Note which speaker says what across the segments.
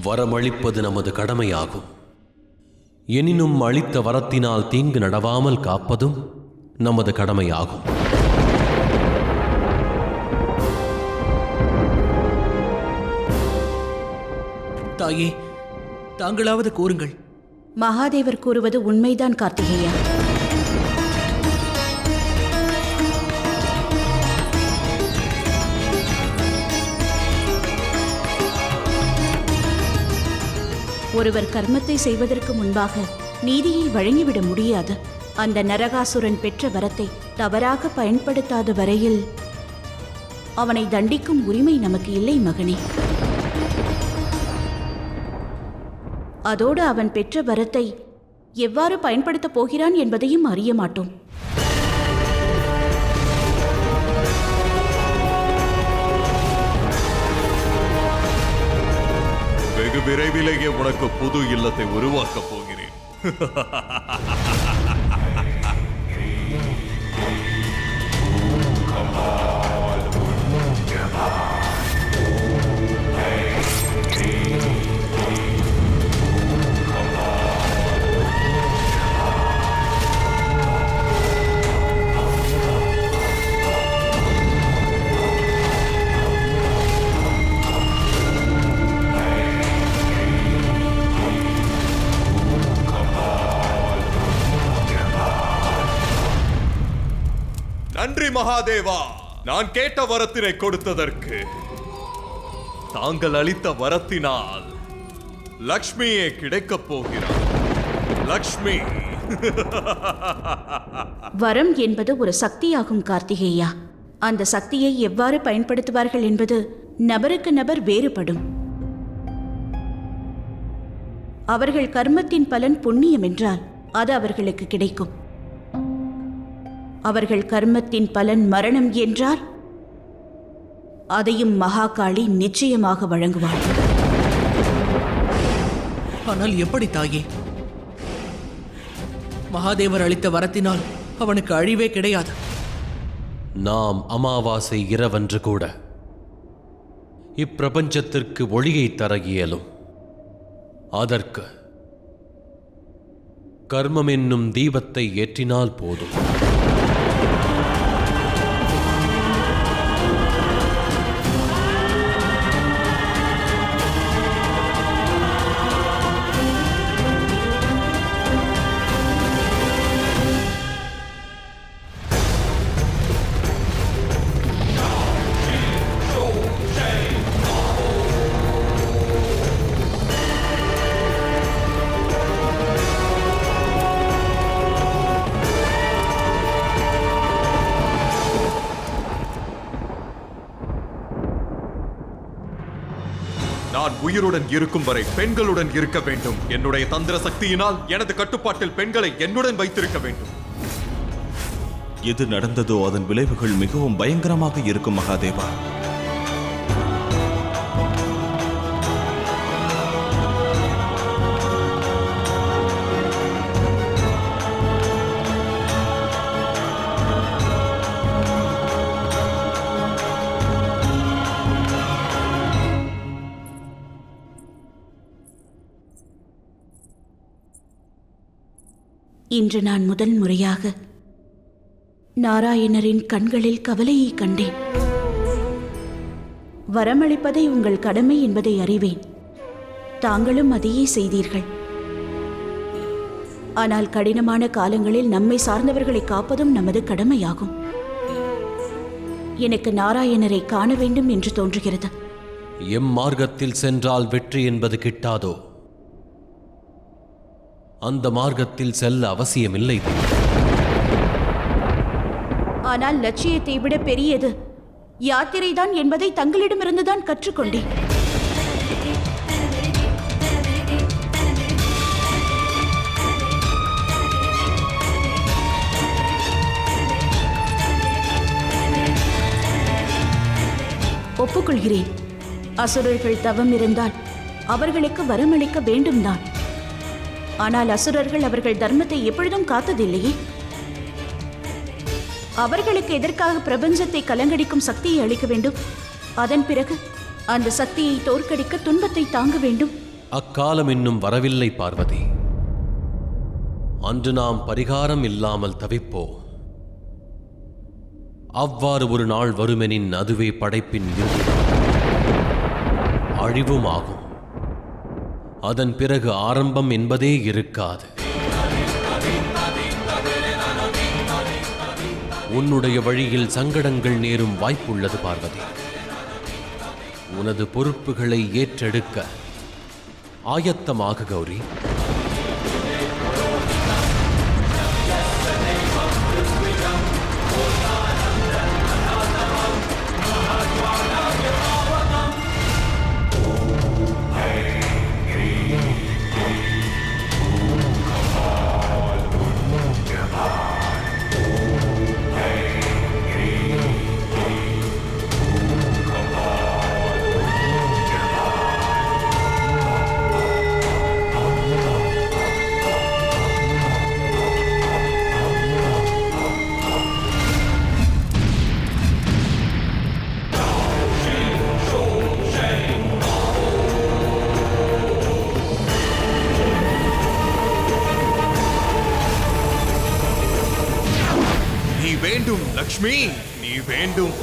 Speaker 1: வரமளிப்பது நமது கடமையாகும். எனினும் அளித்த வரத்தினால் தீங்கு நடவாமல் காப்பதும் நமது கடமையாகும்.
Speaker 2: தாயே, தாங்களாவது கூறுங்கள்.
Speaker 3: மகாதேவர் கூறுவது உண்மைதான் கார்த்திகேயா. ஒருவர் கர்மத்தை செய்வதற்கு முன்பாக நீதியை வழங்கிவிட முடியாது. அந்த நரகாசுரன் பெற்ற வரத்தை தவறாக பயன்படுத்தாத வரையில் அவனை தண்டிக்கும் உரிமை நமக்கு இல்லை மகனே. அதோடு அவன் பெற்ற வரத்தை எவ்வாறு பயன்படுத்தப் போகிறான் என்பதையும் அறிய மாட்டோம்.
Speaker 4: வெகு விரைவிலேயே உனக்கு புது இல்லத்தை உருவாக்கப் போகிறேன். நன்றி மகாதேவா, நான் கேட்ட வரத்தினை கொடுத்ததற்கு. தாங்கள் அளித்த வரத்தினால் லக்ஷ்மியே கிடைக்கப் போகிறார். லக்ஷ்மி.
Speaker 3: வரம் என்பது ஒரு சக்தியாகும் கார்த்திகேயா. அந்த சக்தியை எவ்வாறு பயன்படுத்துவார்கள் என்பது நபருக்கு நபர் வேறுபடும். அவர்கள் கர்மத்தின் பலன் புண்ணியம் என்றால் அது அவர்களுக்கு கிடைக்கும். அவர்கள் கர்மத்தின் பலன் மரணம் என்றால் அதையும் மகாகாளி நிச்சயமாக வழங்குவாள்.
Speaker 2: ஆனால் எப்படி தாயே? மகாதேவர் அளித்த வரத்தினால் அவனுக்கு அழிவே கிடையாது.
Speaker 1: நாம் அமாவாசை இரவன்று கூட இப்பிரபஞ்சத்திற்கு ஒளியை தர இயலும். அதற்கு கர்மம் என்னும் தீபத்தை ஏற்றினால் போதும்.
Speaker 4: நான் உயிருடன் இருக்கும் வரை பெண்களுடன் இருக்க வேண்டும். என்னுடைய தந்திர சக்தியினால் எனது கட்டுப்பாட்டில் பெண்களை என்னுடன் வைத்திருக்க வேண்டும்.
Speaker 5: எது நடந்ததோ அதன் விளைவுகள் மிகவும் பயங்கரமாக இருக்கும் மகாதேவா.
Speaker 3: இன்று நான் முதல் முறையாக நாராயணரின் கண்களில் கவலையை கண்டேன். வரமளிப்பதை உங்கள் கடமை என்பதை அறிவேன். தாங்களும் அதையே செய்தீர்கள். ஆனால் கடினமான காலங்களில் நம்மை சார்ந்தவர்களை காப்பதும் நமது கடமையாகும். எனக்கு நாராயணரை காண வேண்டும் என்று தோன்றுகிறது.
Speaker 1: எம் மார்க்கத்தில் சென்றால் வெற்றி என்பது கிட்டாதோ? அந்த மார்க்கத்தில் செல்ல அவசியமில்லை.
Speaker 3: ஆனால் லட்சியத்தை விட பெரியது யாத்திரைதான் என்பதை தங்களிடமிருந்துதான் கற்றுக்கொண்டேன். ஒப்புக்கொள்கிறேன். அசுரர்கள் தவம் இருந்தால் அவர்களுக்கு வரமளிக்க வேண்டும் தான். ஆனால் அசுரர்கள் அவர்கள் தர்மத்தை எப்பொழுதும் காத்ததில்லையே. அவர்களுக்கு எதற்காக பிரபஞ்சத்தை கலங்கடிக்கும் சக்தியை அளிக்க வேண்டும்? அதன் பிறகு அந்த சக்தியை தோற்கடிக்க துன்பத்தை தாங்க வேண்டும்.
Speaker 1: அக்காலம் இன்னும் வரவில்லை பார்வதி. அன்று நாம் பரிகாரம் இல்லாமல் தவிப்போம். அவ்வாறு ஒரு நாள் வருமெனின் அதுவே படைப்பின் இறுதி அழிவும் ஆகும். அதன் பிறகு ஆரம்பம் என்பதே இருக்காது. உன்னுடைய வழியில் சங்கடங்கள் நேரும் வாய்ப்புள்ளது பார்வதி. உனது பொறுப்புகளை ஏற்றெடுக்க ஆயத்தமாக கௌரி.
Speaker 4: வேண்டும் லக்ஷ்மி, நீ வேண்டும்.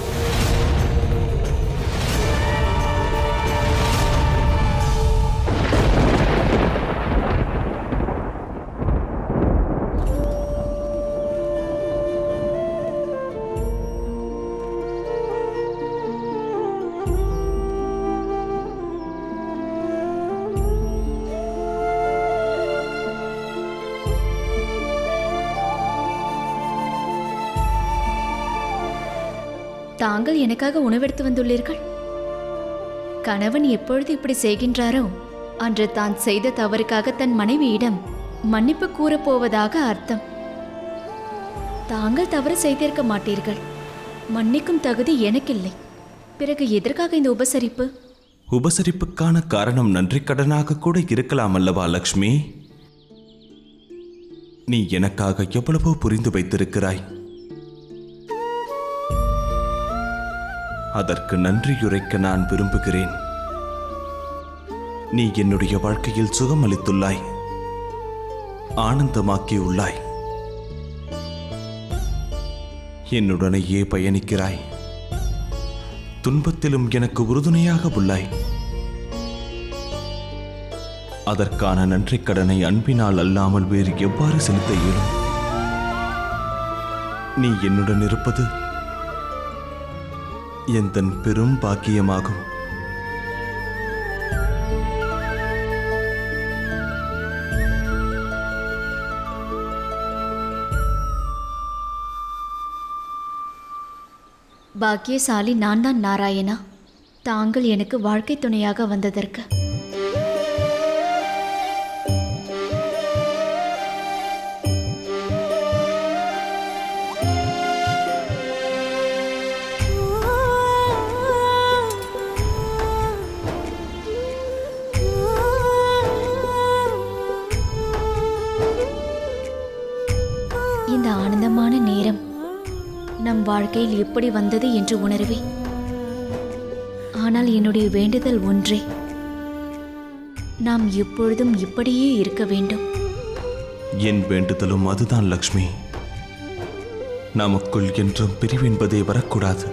Speaker 6: தாங்கள் எனக்காக உணவெடுத்து வந்துள்ளீர்கள். கணவன் எப்பொழுது இப்படி செய்கின்றாரோ அன்று தான் செய்த தவறுக்காக தன் மனைவியிடம் மன்னிப்பு கூறப்போவதாக அர்த்தம். தாங்கள் தவறு செய்திருக்க மாட்டீர்கள். மன்னிக்கும் தகுதி எனக்கில்லை. பிறகு எதற்காக இந்த உபசரிப்பு?
Speaker 5: உபசரிப்புக்கான காரணம் நன்றி கடனாக கூட இருக்கலாம் அல்லவா லக்ஷ்மி? நீ எனக்காக எவ்வளவோ புரிந்து வைத்திருக்கிறாய். அதற்கு நன்றியுரைக்க நான் விரும்புகிறேன். நீ என்னுடைய வாழ்க்கையில் சுகமளித்துள்ளாய், ஆனந்தமாக்கியுள்ளாய், என்னுடனேயே பயணிக்கிறாய், துன்பத்திலும் எனக்கு உறுதுணையாக உள்ளாய். அதற்கான நன்றி கடனை அன்பினால் அல்லாமல் வேறு எவ்வாறு செலுத்த இயலும்? நீ என்னுடன் இருப்பது எந்தன் பெரும் பாக்கியமாகும்.
Speaker 6: பாக்கியசாலி நான் தான் நாராயணா. தாங்கள் எனக்கு வாழ்க்கை துணையாக வந்ததற்கு. இந்த ஆனந்தமான நேரம் நம் வாழ்க்கையில் எப்படி வந்தது என்று உணர்வேன். ஆனால் என்னுடைய வேண்டுதல் ஒன்றே, நாம் எப்பொழுதும் இப்படியே இருக்க வேண்டும்.
Speaker 5: என் வேண்டுதலும் அதுதான் லக்ஷ்மி. நமக்குள் என்றும் பிரிவென்பதே வரக்கூடாது.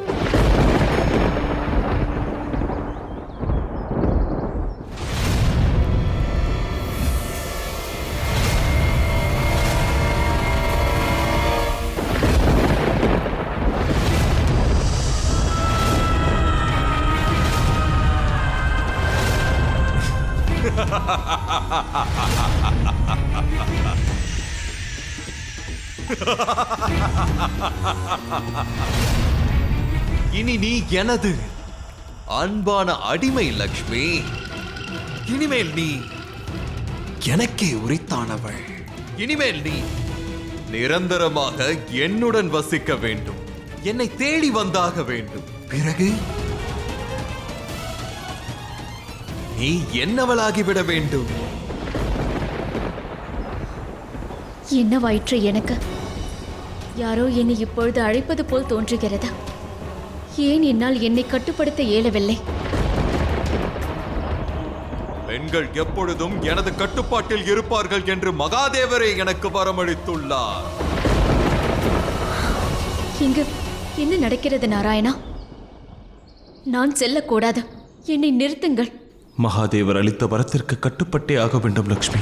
Speaker 4: இனி நீ எனது அன்பான அடிமை லக்ஷ்மி. இனிமேல் நீ எனக்கே உரித்தானவள். இனிமேல் நீ நிரந்தரமாக என்னுடன் வசிக்க வேண்டும். என்னை தேடி வந்தாக வேண்டும். பிறகு நீ என்னவளாகிவிட வேண்டும்.
Speaker 6: என்னவாயிற்று எனக்கு? யாரோ என்னை இப்பொழுது அழைப்பது போல் தோன்றுகிறது. ஏன் என்னால் என்னை கட்டுப்படுத்த இயலவில்லை?
Speaker 4: பெண்கள் எப்பொழுதும் எனது கட்டுப்பாட்டில் இருப்பார்கள் என்று மகாதேவரே எனக்கு வரமளித்துள்ளார்.
Speaker 6: இங்கு என்ன நடக்கிறது நாராயணா? நான் செல்லக்கூடாது, என்னை நிறுத்துங்கள்.
Speaker 5: மகாதேவர் அளித்த வரத்திற்கு கட்டுப்பட்டே ஆக வேண்டும் லக்ஷ்மி.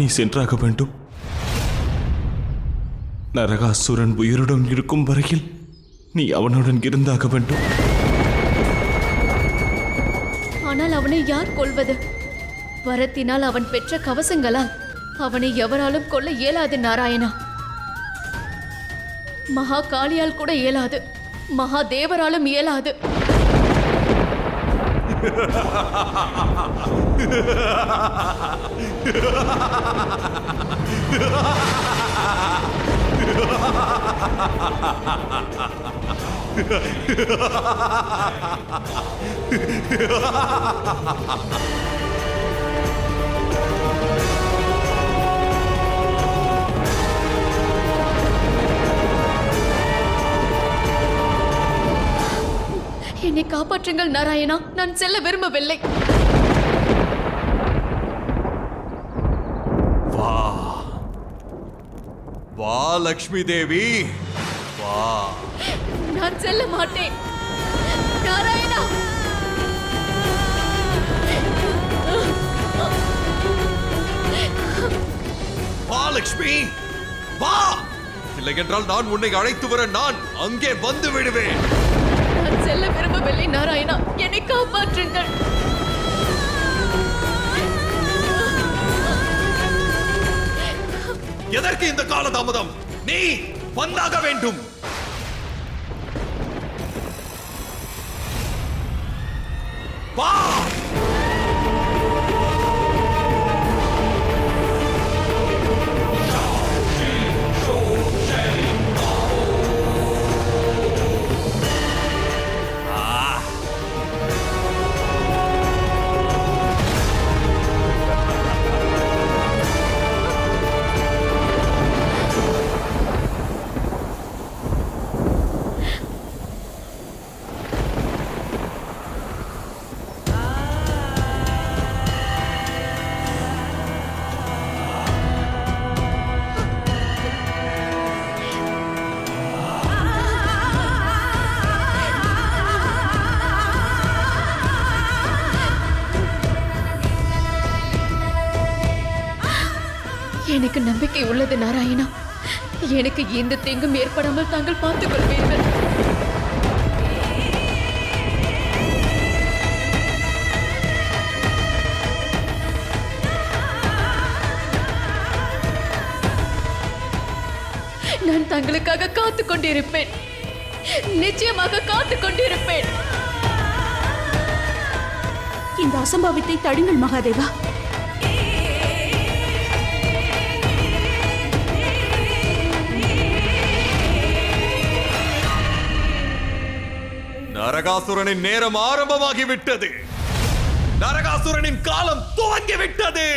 Speaker 5: நீ சென்றாக வேண்டும். நரகாசுரன் உயிருடன் இருக்கும் வரையில் நீ அவனுடன் இருந்தாக வேண்டும்.
Speaker 6: ஆனால் அவனை யார் கொல்வது? வரத்தினால் அவன் பெற்ற கவசங்களால் அவனை எவராலும் கொல்ல இயலாது நாராயணா. மகா காளியால் கூட இயலாது, மகாதேவராலும் இயலாது. என்னை காப்பாற்றுங்கள் நாராயணா, நான் செல்ல விரும்பவில்லை.
Speaker 4: வா வா லக்ஷ்மி தேவி, வா.
Speaker 6: நான் செல்ல மாட்டேன் நாராயணா.
Speaker 4: வா லக்ஷ்மி, வா. இல்லை என்றால் நான் உன்னை அழைத்து வர நான் அங்கே வந்து விடுவேன்.
Speaker 6: நான் செல்ல விரும்பவில்லை நாராயணா, என்னை காப்பாற்றுங்கள்.
Speaker 4: எதற்கு இந்த காலதாமதம்? நீ வந்தாக வேண்டும். வா.
Speaker 6: எனக்கு நம்பிக்கை உள்ளது நாராயணா. எனக்கு எந்த தீங்கும் ஏற்படாமல் தாங்கள் பார்த்துக் கொள்வீர்கள். நான் தங்களுக்காக காத்துக் கொண்டிருப்பேன், நிச்சயமாக காத்துக் கொண்டிருப்பேன்.
Speaker 3: இந்த அசம்பாவித்தை தடுங்கள் மகாதேவா.
Speaker 4: நரகாசுரனின் நேரம் ஆரம்பமாகிவிட்டது. நரகாசுரனின் காலம் துவங்கிவிட்டது.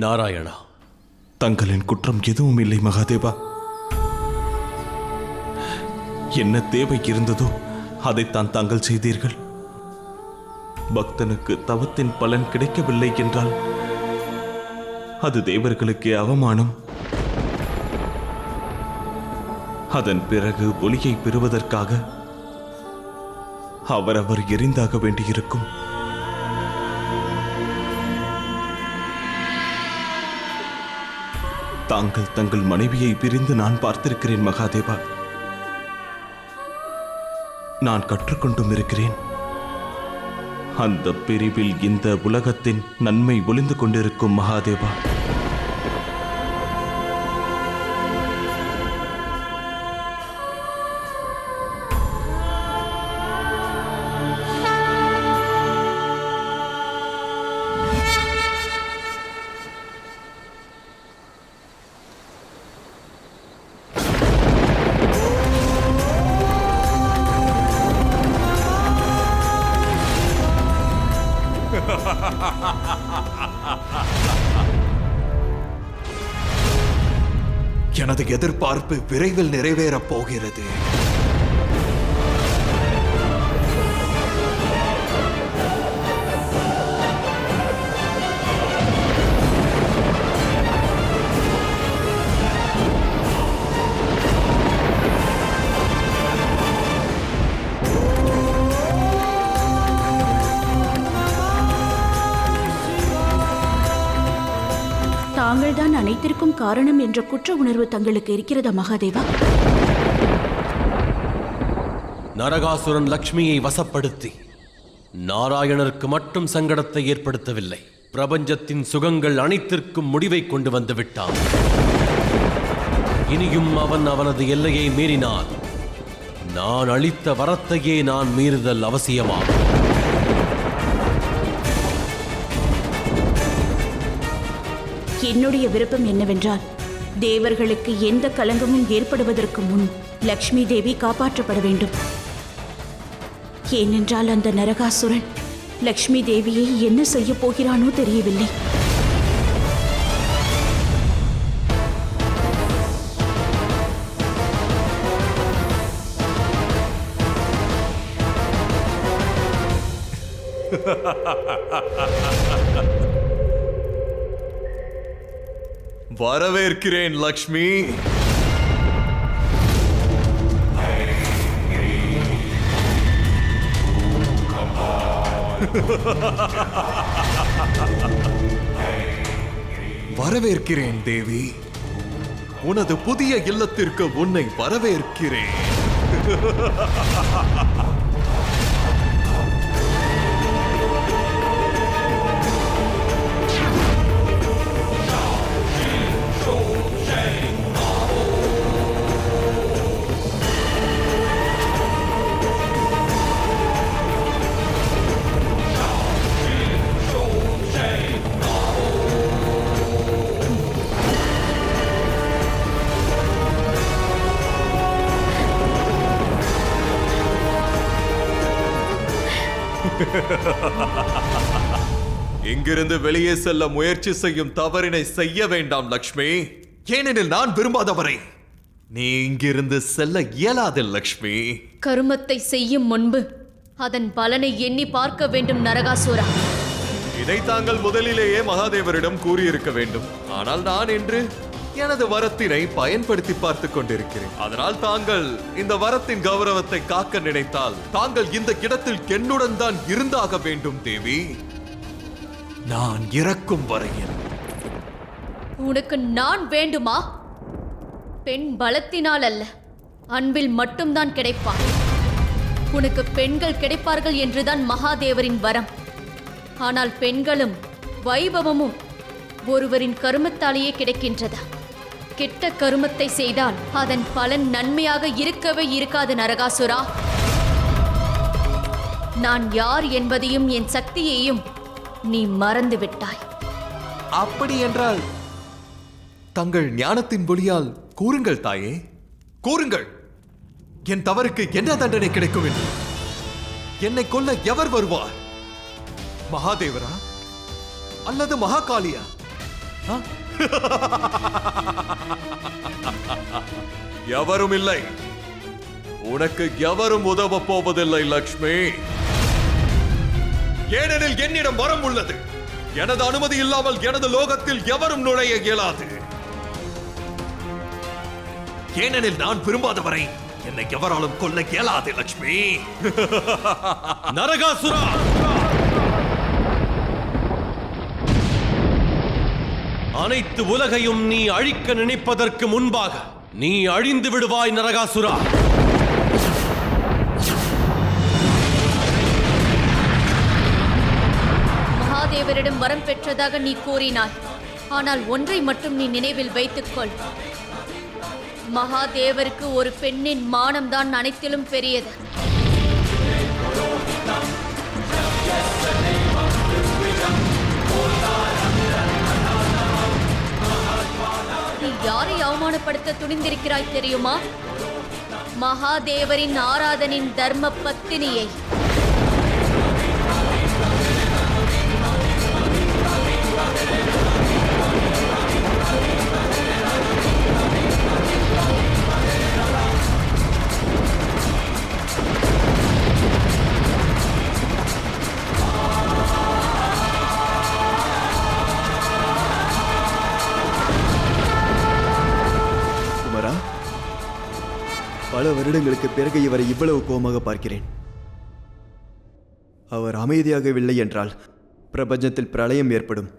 Speaker 1: நாராயணா,
Speaker 5: தங்களின் குற்றம் எதுவும் இல்லை மகாதேவா. என்ன தேவை இருந்ததோ அதைத்தான் தாங்கள் செய்தீர்கள். பக்தனுக்கு தவத்தின் பலன் கிடைக்கவில்லை என்றால் அது தேவர்களுக்கு அவமானம். அதன் பிறகு ஒளியை பெறுவதற்காக அவரவர் எரிந்தாக வேண்டியிருக்கும். தாங்கள் தங்கள் மனைவியை பிரிந்து நான் பார்த்திருக்கிறேன் மகாதேவா. நான் கற்றுக்கொண்டும் இருக்கிறேன். அந்த பிரிவில் இந்த உலகத்தின் நன்மை ஒளிந்து கொண்டிருக்கும் மகாதேவா.
Speaker 4: எனது எதிர்பார்ப்பு விரைவில் நிறைவேறப் போகிறது.
Speaker 3: தாங்கள்தான் அனைத்திற்கும் காரணம் என்ற குற்ற உணர்வு தங்களுக்கு இருக்கிறதா மகாதேவா?
Speaker 1: நரகாசுரன் லக்ஷ்மியை வசப்படுத்தி நாராயணருக்கு மட்டும் சங்கடத்தை ஏற்படுத்தவில்லை, பிரபஞ்சத்தின் சுகங்கள் அனைத்திற்கும் முடிவை கொண்டு வந்து விட்டான். இனியும் அவன் அவனது எல்லையை மீறினால் நான் அளித்த வரத்தையே நான் மீறுதல் அவசியமாகும்.
Speaker 3: என்னுடைய விருப்பம் என்னவென்றால், தேவர்களுக்கு எந்த கலங்கமும் ஏற்படுவதற்கு முன் லக்ஷ்மி தேவி காப்பாற்றப்பட வேண்டும். ஏனென்றால் அந்த நரகாசுரன் லக்ஷ்மி தேவியை என்ன செய்ய போகிறானோ தெரியவில்லை.
Speaker 4: வரவேற்கிறேன் லக்ஷ்மி. வரவேற்கிறேன் தேவி. உனது புதிய இல்லத்திற்கு உன்னை வரவேற்கிறேன். இங்கிருந்து வெளியே செல்ல முயற்சி செய்யும் தவறினை செய்ய வேண்டாம் லக்ஷ்மி. ஏனெனில் நான் விரும்பாதவரை நீ இங்கிருந்து செல்ல இயலாது லக்ஷ்மி.
Speaker 6: கருமத்தை செய்யும் முன்பு அதன் பலனை எண்ணி பார்க்க வேண்டும் நரகாசுரா.
Speaker 4: இதை தாங்கள் முதலிலேயே மகாதேவரிடம் கூறியிருக்க வேண்டும். ஆனால் நான் இன்று எனது வரத்தினை பயன்படுத்தி பார்த்துக் கொண்டிருக்கிறேன். அதனால் தாங்கள் இந்த வரத்தின் கௌரவத்தை காக்க நினைத்தால் தாங்கள் இந்த இடத்தில் என்னுடன் தான் இருந்தாக வேண்டும் தேவி. நான் இறக்கும் வரையில்.
Speaker 6: உனக்கு நான் வேண்டுமா? பெண் பலத்தினால் அல்ல, அன்பில் மட்டும்தான் கிடைப்பான். உனக்கு பெண்கள் கிடைப்பார்கள் என்றுதான் மகாதேவரின் வரம். ஆனால் பெண்களும் வைபவமும் ஒருவரின் கருமத்தாலேயே கிடைக்கின்றதா? கெட்ட கருமத்தை செய்தால் அதன் பலன் நன்மையாக இருக்கவே இருக்காது நரகாசுரா. நான் யார் என்பதையும் என் சக்தியையும் நீ மறந்து விட்டாய்.
Speaker 4: அப்படி என்றால் தங்கள் ஞானத்தின் ஒளியால் கூறுங்கள் தாயே, கூறுங்கள். என் தவறுக்கு என்ன தண்டனை கிடைக்கும் என்று. என்னை கொல்ல எவர் வருவார்? மகாதேவரா அல்லது மகாகாளியா? எவரும் இல்லை. உனக்கு எவரும் உதவ போவதில்லை லக்ஷ்மி. ஏனெனில் என்னிடம் வரம் உள்ளது. எனது அனுமதி இல்லாமல் எனது லோகத்தில் எவரும் நுழைய இயலாது. ஏனெனில் நான் விரும்பாதவரை என்னை எவராலும் கொல்ல இயலாது லக்ஷ்மி.
Speaker 1: நரகாசுரா, அனைத்து உலகையும் நீ அழிக்க நினைப்பதற்கு முன்பாக நீ அழிந்து விடுவாய் நரகாசுரா.
Speaker 6: மகாதேவரிடம் வரம் பெற்றதாக நீ கூறினாய். ஆனால் ஒன்றை மட்டும் நீ நினைவில் வைத்துக்கொள். மகாதேவருக்கு ஒரு பெண்ணின் மானம்தான் அனைத்திலும் பெரியது. நீ யாரை அவமானப்படுத்த துணிந்திருக்கிறாய் தெரியுமா? மகாதேவரின் ஆராதனின் தர்ம பத்தினியை.
Speaker 7: பல வருடங்களுக்கு பிறகு இவரை இவ்வளவு கோபமாக பார்க்கிறேன். அவர் அமைதியாகவில்லை என்றால் பிரபஞ்சத்தில் பிரளயம் ஏற்படும்.